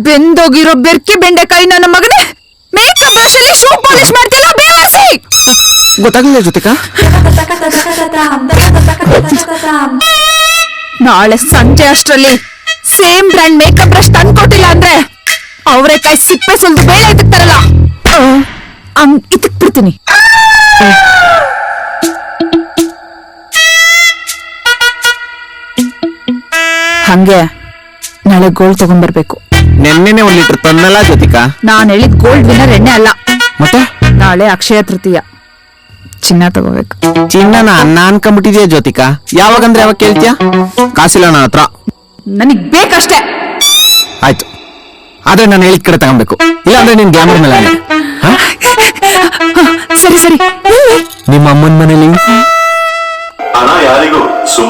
ಬೆಂದೋಗಿರೋ ಬೆರ್ಕೆ ಬೆಂಡೆಕಾಯಿ ನನ್ನ ಮಗನೇ, ಮೇಕಪ್ ಬ್ರಷ್ ಅಲ್ಲಿ ಶೂ ಪಾಲಿಶ್ ಮಾಡ್ತಿಲ್ಲ ಬೇವರ್ಸಿ. ಗೊತ್ತಾಗ್ಲಿಲ್ಲ ಜ್ಯೋತಿಕಾ. ನಾಳೆ ಸಂಜೆ ಅಷ್ಟ್ರಲ್ಲಿ ಸೇಮ್ ಬ್ರ್ಯಾಂಡ್ ಮೇಕಪ್ ಬ್ರಷ್ ತಂದ್ಕೊಟ್ಟಿಲ್ಲ ಅಂದ್ರೆ ಅವರೆಕಾಯಿ ಸಿಪ್ಪೆ ಸುಲ್ದು ಬೇಳೆ ಎತ್ತಕ್ತಾರಲ್ಲ ಕಿತ್ತಕ್ ಬಿಡ್ತೀನಿ. ಹಂಗೆ ನಾಳೆ ಗೋಲ್ಡ್ ತಗೊಂಡ್ಬರ್ಬೇಕು. ನೆನ್ನೆನೆ 1 ಲೀಟರ್ ತಂದಲ್ಲ ಜ್ಯೋತಿಕಾ. ನಾನ್ ಹೇಳಿದ್ ಗೋಲ್ಡ್ ವಿನ್ನರ್ ಎಣ್ಣೆ ಅಲ್ಲ. ಮತ್ತೆ ನಾಳೆ ಅಕ್ಷಯ ತೃತೀಯ, ಚಿನ್ನ ತಗೋಬೇಕು. ಚಿನ್ನನ ನಾನ್ ಕಂಬಿಟ್ಟಿದ್ಯಾ ಜ್ಯೋತಿಕಾ. ಯಾವಾಗಂದ್ರೆ ಯಾವಾಗ ಕೇಳ್ತೀಯಾ? ಕಾಸಿಲ್ಲ ನನ್ನ ಹತ್ರ. ನನಗ್ ಬೇಕಷ್ಟೇ. ಆಯ್ತು, ಆದ್ರೆ ನಾನು ಹೇಳಿದ ಕಡೆ ತಗೊಬೇಕು, ಇಲ್ಲಾಂದ್ರೆ ನಿನ್ ಗ್ಯಾಮರ್ ಮೇಲೆ ಆಣೆ. ಸರಿ ಸರಿ. ನಿಮ್ಮ ಅಮ್ಮನ ಮನೇಲಿ ಹಣ ಯಾರಿಗೂ ಸುಮ್ಮನೆ